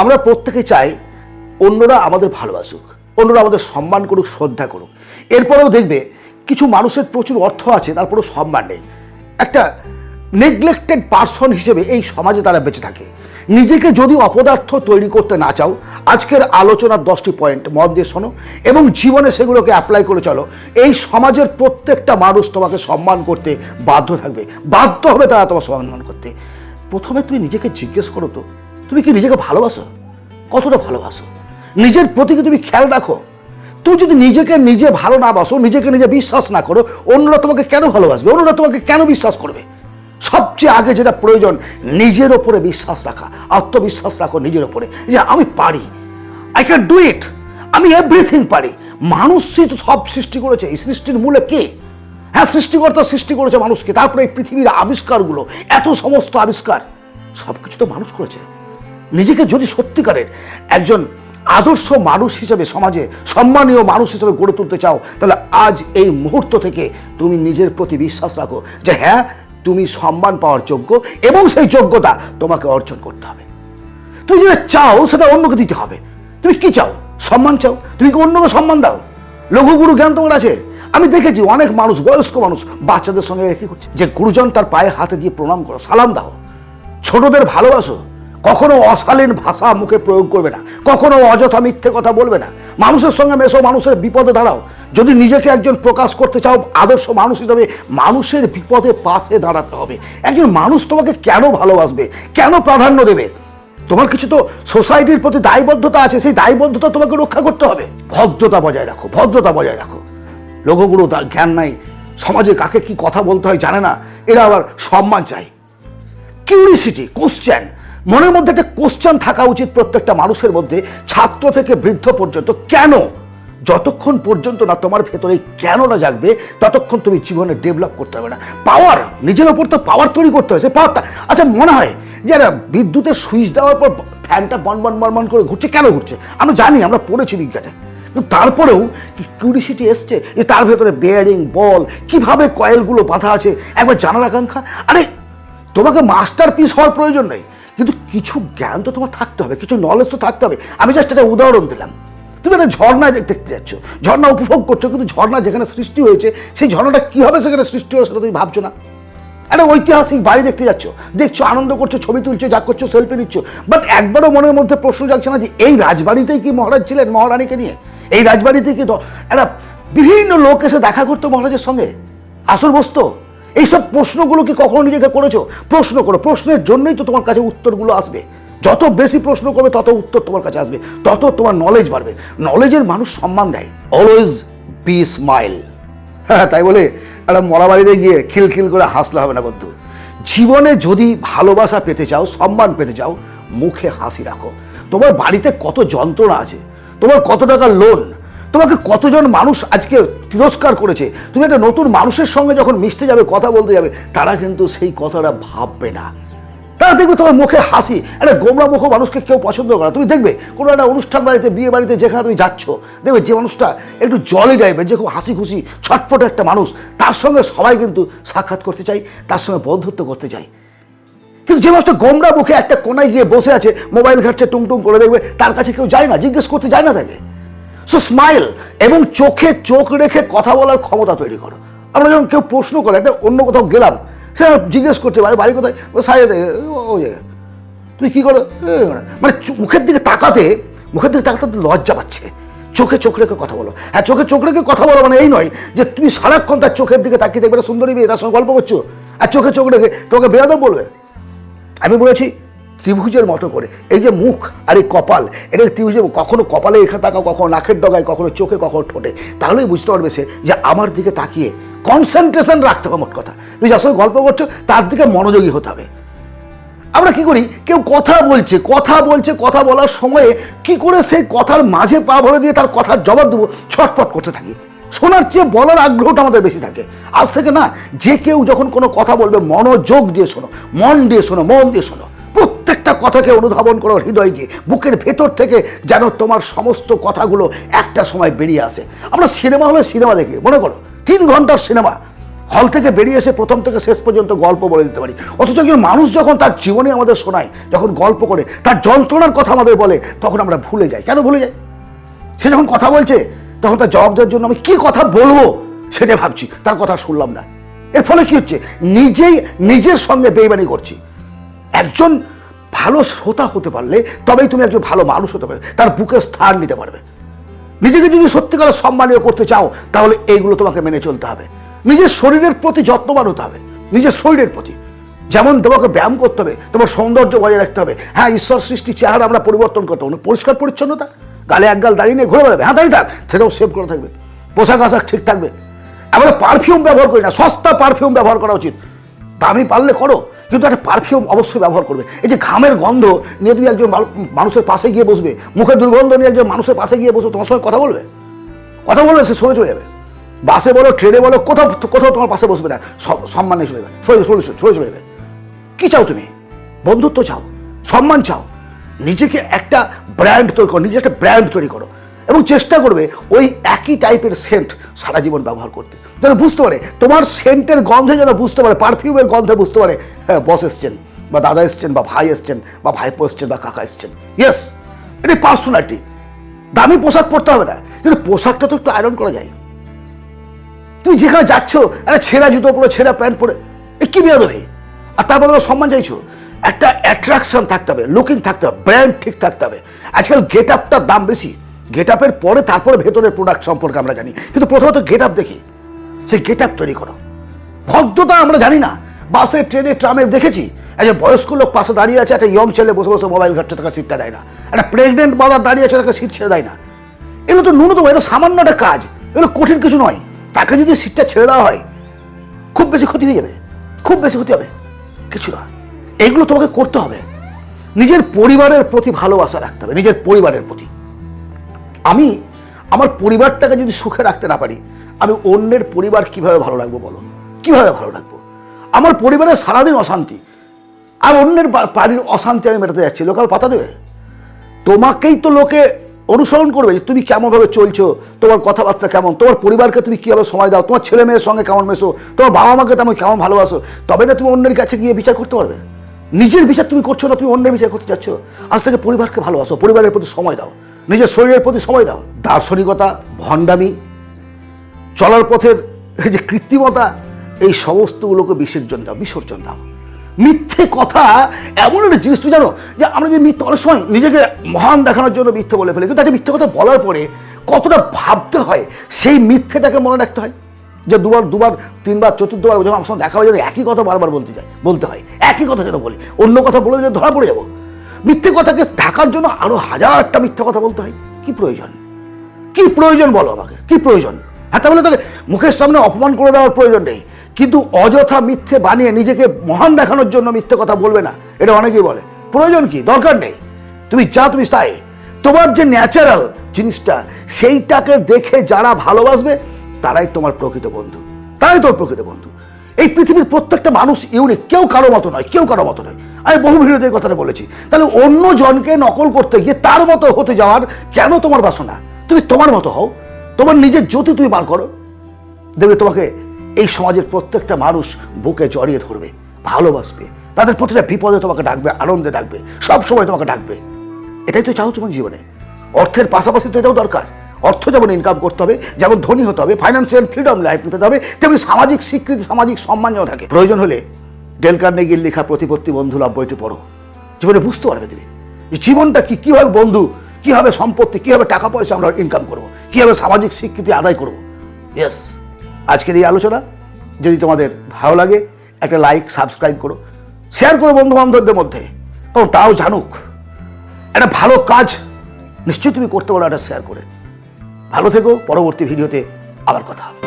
আমরা প্রত্যেকে চাই অন্যরা আমাদের ভালোবাসুক, অন্যরা আমাদের সম্মান করুক, শ্রদ্ধা করুক। এরপরেও দেখবে কিছু মানুষের প্রচুর অর্থ আছে, তারপরেও সম্মান নেই। একটা নেগলেক্টেড পারসন হিসেবে এই সমাজে তারা বেঁচে থাকে। নিজেকে যদি অপদার্থ তৈরি করতে না চাও, আজকের আলোচনার 10টি পয়েন্ট মন দিয়ে শোনো এবং জীবনে সেগুলোকে অ্যাপ্লাই করে চলো। এই সমাজের প্রত্যেকটা মানুষ তোমাকে সম্মান করতে বাধ্য থাকবে, বাধ্য হবে তারা তোমার সম্মান করতে। প্রথমে তুমি নিজেকে জিজ্ঞেস করো তো, তুমি কি নিজেকে ভালোবাসো? কতটা ভালোবাসো? নিজের প্রতি কি তুমি খেয়াল রাখো? তুমি যদি নিজেকে নিজে ভালো না বাসো, নিজেকে নিজে বিশ্বাস না করো, অন্যরা তোমাকে কেন ভালোবাসবে? অন্যরা তোমাকে কেন বিশ্বাস করবে? সবচেয়ে আগে যেটা প্রয়োজন, নিজের ওপরে বিশ্বাস রাখা, আত্মবিশ্বাস রাখো নিজের ওপরে যে আমি পারি, আই ক্যান ডু ইট, আমি এভরিথিং পারি। মানুষই তো সব সৃষ্টি করেছে। এই সৃষ্টির মূলে কে? হ্যাঁ, সৃষ্টিকর্তা সৃষ্টি করেছে মানুষকে। তারপরে এই পৃথিবীর আবিষ্কারগুলো, এত সমস্ত আবিষ্কার, সব কিছু তো মানুষ করেছে। নিজেকে যদি সত্যিকারের একজন আদর্শ মানুষ হিসেবে, সমাজে সম্মানীয় মানুষ হিসেবে গড়ে তুলতে চাও, তাহলে আজ এই মুহূর্ত থেকে তুমি নিজের প্রতি বিশ্বাস রাখো যে হ্যাঁ, তুমি সম্মান পাওয়ার যোগ্য এবং সেই যোগ্যতা তোমাকে অর্জন করতে হবে। তুমি যেটা চাও সেটা অন্যকে দিতে হবে। তুমি কি চাও? সম্মান চাও? তুমি কি অন্যকে সম্মান দাও? লঘুগুরু জ্ঞান তোমার আছে? আমি দেখেছি অনেক মানুষ, বয়স্ক মানুষ বাচ্চাদের সঙ্গে একই করছে যে গুরুজন তার পায়ে হাতে দিয়ে প্রণাম করো, সালাম দাও, ছোটদের ভালোবাসো, কখনো অশালীন ভাষা মুখে প্রয়োগ করবে না, কখনো অযথা মিথ্যে কথা বলবে না, মানুষের সঙ্গে মেশো, মানুষের বিপদে দাঁড়াও। যদি নিজেকে একজন প্রকাশ করতে চাও আদর্শ মানুষ হিসেবে, মানুষের বিপদে পাশে দাঁড়াতে হবে। একজন মানুষ তোমাকে কেন ভালোবাসবে, কেন প্রাধান্য দেবে? তোমার কিছু তো সোসাইটির প্রতি দায়বদ্ধতা আছে, সেই দায়বদ্ধতা তোমাকে রক্ষা করতে হবে। ভদ্রতা বজায় রাখো, ভদ্রতা বজায় রাখো। লঘুগুরু তার জ্ঞান নাই, সমাজে কাকে কি কথা বলতে হয় জানে না, এরা আবার সম্মান চাই। কিউরিসিটি, কোশ্চেন, মনের মধ্যে একটা কোশ্চেন থাকা উচিত প্রত্যেকটা মানুষের মধ্যে, ছাত্র থেকে বৃদ্ধ পর্যন্ত। কেন? যতক্ষণ পর্যন্ত না তোমার ভেতরে কেনটা জাগবে, ততক্ষণ তুমি জীবনে ডেভেলপ করতে পারবে না। পাওয়ার, নিজের ওপর তো পাওয়ার তৈরি করতে হয়। সে পাওয়ারটা, আচ্ছা মনে হয় যে বিদ্যুতের সুইচ দেওয়ার পর ফ্যানটা বন করে ঘুরছে, কেন ঘুরছে? আমরা জানি, আমরা পড়েছি বিজ্ঞানে, কিন্তু তারপরেও কিউরিসিটি এসছে যে তার ভেতরে বেয়ারিং, বল, কিভাবে কয়েলগুলো বাঁধা আছে, একবার জানার আকাঙ্ক্ষা। আরে তোমাকে মাস্টার পিস হওয়ার প্রয়োজন নেই, কিন্তু কিছু জ্ঞান তো তোমার থাকতে হবে, কিছু নলেজ তো থাকতে হবে। আমি জাস্ট একটা উদাহরণ দিলাম। তুমি একটা ঝর্ণা দেখতে যাচ্ছ, ঝর্ণা উপভোগ করছো, কিন্তু ঝর্ণা যেখানে সৃষ্টি হয়েছে সেই ঝর্ণাটা কীভাবে সেখানে সৃষ্টি হয়েছে সেটা তুমি ভাবছো না। একটা ঐতিহাসিক বাড়ি দেখতে যাচ্ছ, দেখছো, আনন্দ করছো, ছবি তুলছো, যা করছো, সেলফি নিচ্ছ, বাট একবারও মনের মধ্যে প্রশ্ন জাগছে না যে এই রাজবাড়িতেই কি মহারাজ ছিলেন মহারানীকে নিয়ে? এই রাজবাড়িতে কি একটা বিভিন্ন লোক এসে দেখা করতো মহারাজের সঙ্গে, আসর বসতো? এইসব প্রশ্নগুলো কি কখনো নিজেকে করেছো? প্রশ্ন করো, প্রশ্নের জন্যই তো তোমার কাছে উত্তরগুলো আসবে। যত বেশি প্রশ্ন করবে তত উত্তর তোমার কাছে আসবে, তত তোমার নলেজ বাড়বে। নলেজের মানুষ সম্মান দেয়। Always be smile. হ্যাঁ, তাই বলে একটা মরা বাড়িতে গিয়ে খিলখিল করে হাসলে হবে না বন্ধু। জীবনে যদি ভালোবাসা পেতে চাও, সম্মান পেতে চাও, মুখে হাসি রাখো। তোমার বাড়িতে কত যন্ত্রণা আছে, তোমার কত টাকা লোন, তোমাকে কতজন মানুষ আজকে তিরস্কার করেছে, তুমি একটা নতুন মানুষের সঙ্গে যখন মিশতে যাবে, কথা বলতে যাবে, তারা কিন্তু সেই কথাটা ভাববে না। তারা দেখবে তোমার মুখে হাসি। একটা গোমরা মুখ মানুষকে কেউ পছন্দ করে। তুমি দেখবে কোনো একটা অনুষ্ঠান বাড়িতে, বিয়ে বাড়িতে, যেখানে তুমি যাচ্ছ, দেখবে যে মানুষটা একটু জলি টাইপের, যে খুব হাসি খুশি ছটফট একটা মানুষ, তার সঙ্গে সবাই কিন্তু সাক্ষাৎ করতে চাই, তার সঙ্গে বন্ধুত্ব করতে চাই। কিন্তু যে মানুষটা গোমরা মুখে একটা কোনায় গিয়ে বসে আছে, মোবাইল ঘাটছে, টুংটুং করে, দেখবে তার কাছে কেউ যায় না, জিজ্ঞেস করতে যায় না তাকে। সো স্মাইল এবং চোখে চোখ রেখে কথা বলার ক্ষমতা তৈরি করো। আমরা যখন কেউ প্রশ্ন করে, একটা অন্য কোথাও গেলাম, সে জিজ্ঞেস করতে পারে বাড়ি কোথায়, সাইডে দেখে ওই জায়গায় তুমি কী করো, মানে মুখের দিকে তাকাতে লজ্জা পাচ্ছে। চোখে চোখ রেখে কথা বলো। হ্যাঁ, চোখে চোখ রেখে কথা বলো মানে এই নয় যে তুমি সারাক্ষণ তার চোখের দিকে তাকিয়ে দেখবে একটা সুন্দরী মেয়ে, তার সঙ্গে গল্প করছো, আর চোখে চোখ রেখে তোমাকে বেয়াদব বলবে। আমি বলেছি ত্রিভুজের মতো করে এই যে মুখ আর এই কপাল, এটা ত্রিভুজে, কখনো কপালে এখানে তাকাও, কখনো নাকের ডগায়, কখনো চোখে, কখনো ঠোঁটে, তাহলেই বুঝতে পারবে সে যে আমার দিকে তাকিয়ে কনসেন্ট্রেশন রাখতে হবে। মোট কথা, তুমি যার সঙ্গে গল্প করছো তার দিকে মনোযোগী হতে হবে। আমরা কি করি, কেউ কথা বলছে, কথা বলার সময়ে কি করে সেই কথার মাঝে পা ভরে দিয়ে তার কথার জবাব দেবো, ছটফট করতে থাকি। শোনার চেয়ে বলার আগ্রহটা আমাদের বেশি থাকে। আজ থেকে না, যে কেউ যখন কোনো কথা বলবে, মনোযোগ দিয়ে শোনো, মন দিয়ে শোনো, মন দিয়ে শোনো। প্রত্যেকটা কথাকে অনুধাবন করো হৃদয় দিয়ে, বুকের ভেতর থেকে, যেন তোমার সমস্ত কথাগুলো একটা সময় বেরিয়ে আসে। আমরা সিনেমা হলে সিনেমা দেখি, মনে করো 3 ঘন্টার সিনেমা, হল থেকে বেরিয়ে এসে প্রথম থেকে শেষ পর্যন্ত গল্প বলে দিতে পারি, অথচ একজন মানুষ যখন তার জীবনে আমাদের শোনায়, যখন গল্প করে তার যন্ত্রণার কথা আমাদের বলে, তখন আমরা ভুলে যাই। কেন ভুলে যাই? সে যখন কথা বলছে তখন তার জবাব দেওয়ার জন্য আমি কি কথা বলবো সেটা ভাবছি, তার কথা শুনলাম না। এর ফলে কি হচ্ছে? নিজের সঙ্গে বেইমানি করছি। একজন ভালো শ্রোতা হতে পারলে তবেই তুমি একজন ভালো মানুষ হতে পারবে, তার বুকে স্থান নিতে পারবে। নিজেকে যদি সত্যিকার সম্মানীয় করতে চাও তাহলে এইগুলো তোমাকে মেনে চলতে হবে। নিজের শরীরের প্রতি যত্নবান হতে হবে, নিজের শরীরের প্রতি। যেমন তোমাকে ব্যায়াম করতে হবে, তোমার সৌন্দর্য বজায় রাখতে হবে। হ্যাঁ, ঈশ্বর সৃষ্টি চেহারা আমরা পরিবর্তন করতে হবে, পরিষ্কার পরিচ্ছন্নতা, গালে এক গাল দাঁড়িয়ে নিয়ে ঘুরে বেড়াবে, হ্যাঁ তাই থাক, সেটাও সেভ করে থাকবে, পোশাক আশাক ঠিক থাকবে। আমরা পারফিউম ব্যবহার করি না, সস্তা পারফিউম ব্যবহার করা উচিত। দামি পারলে করো, কিন্তু একটা পারফিউম অবশ্যই ব্যবহার করবে। এই যে ঘামের গন্ধ নিয়ে তুমি একজন মানুষের পাশে গিয়ে বসবে, মুখের দুর্গন্ধ নিয়ে একজন মানুষের পাশে গিয়ে বসবে, তোমার সঙ্গে কথা বলবে সে সরে চলে যাবে। বাসে বলো, ট্রেনে বলো, কোথাও তোমার পাশে বসবে না, সম্মান নিয়ে চলে যাবে, সরে চলে যাবে। কি চাও তুমি? বন্ধুত্ব চাও, সম্মান চাও, নিজেকে একটা ব্র্যান্ড তৈরি করো, নিজে একটা ব্র্যান্ড তৈরি করো এবং চেষ্টা করবে ওই একই টাইপের সেন্ট সারা জীবন ব্যবহার করতে, যেন বুঝতে পারে তোমার সেন্টের গন্ধে, যেন বুঝতে পারে পারফিউমের গন্ধে বুঝতে পারে হ্যাঁ বস এসছেন, বা দাদা এসছেন, বা ভাই এসছেন, বা ভাইপো এসছেন, বা কাকা এসছেন। ইয়েস, এটি পার্সোনালিটি। দামি পোশাক পরতে হবে না, কিন্তু পোশাকটা তো একটু আয়রন করা যায়। তুমি যেখানে যাচ্ছ একটা ছেঁড়া জুতো পরে, ছেঁড়া প্যান্ট পরে, এ কি বেয়াদবি? আর তারপর তোমার সম্মান চাইছো? একটা অ্যাট্রাকশন থাকতে হবে, লুকিং থাকতে হবে, ব্র্যান্ড ঠিক থাকতে হবে। আজকাল গেট আপটার দাম বেশি, গেট আপের পরে তারপরে ভেতরের প্রোডাক্ট সম্পর্কে আমরা জানি, কিন্তু প্রথমত গেট আপ দেখি, সেই গেট আপ তৈরি করো। ভদ্রতা আমরা জানি না, বাসে ট্রেনে ট্রামে দেখেছি একজন বয়স্ক লোক পাশে দাঁড়িয়ে আছে, একটা ইয়ং ছেলে বসে বসে মোবাইল ঘাটতে, তাকে সিটটা দেয় না। একটা প্রেগনেন্ট মাদার দাঁড়িয়ে আছে, তাকে সিট ছেড়ে দেয় না। এগুলো তো ন্যূনতম, এটা সামান্য একটা কাজ, এগুলো কঠিন কিছু নয়। তাকে যদি সিটটা ছেড়ে দেওয়া হয় খুব বেশি ক্ষতি হয়ে যাবে, খুব বেশি ক্ষতি হবে, কিছু না। এগুলো তোমাকে করতে হবে। নিজের পরিবারের প্রতি ভালোবাসা রাখতে হবে, নিজের পরিবারের প্রতি। আমি আমার পরিবারটাকে যদি সুখে রাখতে না পারি, আমি অন্যের পরিবার কিভাবে ভালো রাখবো বলো? কিভাবে ভালো রাখবো? আমার পরিবারের সারাদিন অশান্তি, আর অন্যের বাড়ির অশান্তি আমি মেটাতে যাচ্ছি, লোকাল পাতা দেবে? তোমাকেই তো লোকে অনুসরণ করবে যে তুমি কেমনভাবে চলছো, তোমার কথাবার্তা কেমন, তোমার পরিবারকে তুমি কীভাবে সময় দাও, তোমার ছেলে মেয়ের সঙ্গে কেমন মেশো, তোমার বাবা মাকে তুমি কেমন ভালোবাসো, তবে না তুমি অন্যের কাছে গিয়ে বিচার করতে পারবে। নিজের বিচার তুমি করছো না, তুমি অন্যের বিচার করতে চাচ্ছ। আজ থেকে পরিবারকে ভালোবাসো, পরিবারের প্রতি সময় দাও, নিজের শরীরের প্রতি সময় দাও। দার্শনিকতা, ভণ্ডামি, চলার পথের এই যে কৃত্রিমতা, এই সমস্তগুলোকে বিসর্জন দাও। মিথ্যে কথা এমন একটা জিনিস, তুমি জানো যে আমরা যে মিথ্যে অনেক সময় নিজেকে মহান দেখানোর জন্য মিথ্যে বলে ফেলি, কিন্তু একটা মিথ্যে কথা বলার পরে কতটা ভাবতে হয়, সেই মিথ্যেটাকে মনে রাখতে হয়। যে দুবার তিনবার চতুর্থবার যখন আমার সঙ্গে দেখা হয়, যেন একই কথা বারবার বলতে হয়, একই কথা যেন বলি, অন্য কথা বলে দিলে ধরা পড়ে যাবো। মিথ্যে কথাকে ঢাকার জন্য আরো হাজারটা মিথ্যে কথা বলতে হয়। কি প্রয়োজন বলো আমাকে, কি প্রয়োজন? হ্যাঁ, তাহলে মুখের সামনে অপমান করে দেওয়ার প্রয়োজন নেই, কিন্তু অযথা মিথ্যে বানিয়ে নিজেকে মহান দেখানোর জন্য মিথ্যে কথা বলবে না, এটা অনেকেই বলে। প্রয়োজন কি? দরকার নেই। তুমি তাই, তোমার যে ন্যাচারাল জিনিসটা, সেইটাকে দেখে যারা ভালোবাসবে তারাই তোমার প্রকৃত বন্ধু, তারাই তোর প্রকৃত বন্ধু। এই পৃথিবীর প্রত্যেকটা মানুষ ইউনিক, কেউ কারো মতো নয়। আমি বহু ভিডিওতে এই কথাটা বলেছি। তাহলে অন্য জনকে নকল করতে গিয়ে তার মতো হতে যাওয়ার কেন তোমার বাসনা? তুমি তোমার মতো হও, তোমার নিজের জ্যোতি তুমি বার করো, দেখবে তোমাকে এই সমাজের প্রত্যেকটা মানুষ বুকে জড়িয়ে ধরবে, ভালোবাসবে, তাদের প্রতিটা বিপদে তোমাকে ডাকবে, আনন্দে ডাকবে, সব সময় তোমাকে ডাকবে। এটাই তো চাও তোমার জীবনে। অর্থের পাশাপাশি তো এটাও দরকার। অর্থ যেমন ইনকাম করতে হবে, যেমন ধনী হতে হবে, ফাইন্যান্সিয়াল ফ্রিডম লাইফ পেতে হবে, তেমনি সামাজিক স্বীকৃতি, সামাজিক সম্মান যেন থাকে। প্রয়োজন হলে ডেল কার্নেগির লেখা প্রতিপত্তি বন্ধু লাভ বইটি পড়ো, জীবনে বুঝতে পারবে তুমি যে জীবনটা কি, কিভাবে বন্ধু, কিভাবে সম্পত্তি, কিভাবে টাকা পয়সা আমরা ইনকাম করবো, কিভাবে সামাজিক স্বীকৃতি আদায় করবো। ইয়েস, আজকের এই আলোচনা যদি তোমাদের ভালো লাগে, একটা লাইক, সাবস্ক্রাইব করো, শেয়ার করো বন্ধু বান্ধবদের মধ্যে, এবং তাও জানুক একটা ভালো কাজ নিশ্চয়ই তুমি করতে পারো, একটা শেয়ার করে। ভালো থেকো, পরবর্তী ভিডিওতে আবার কথা হবে।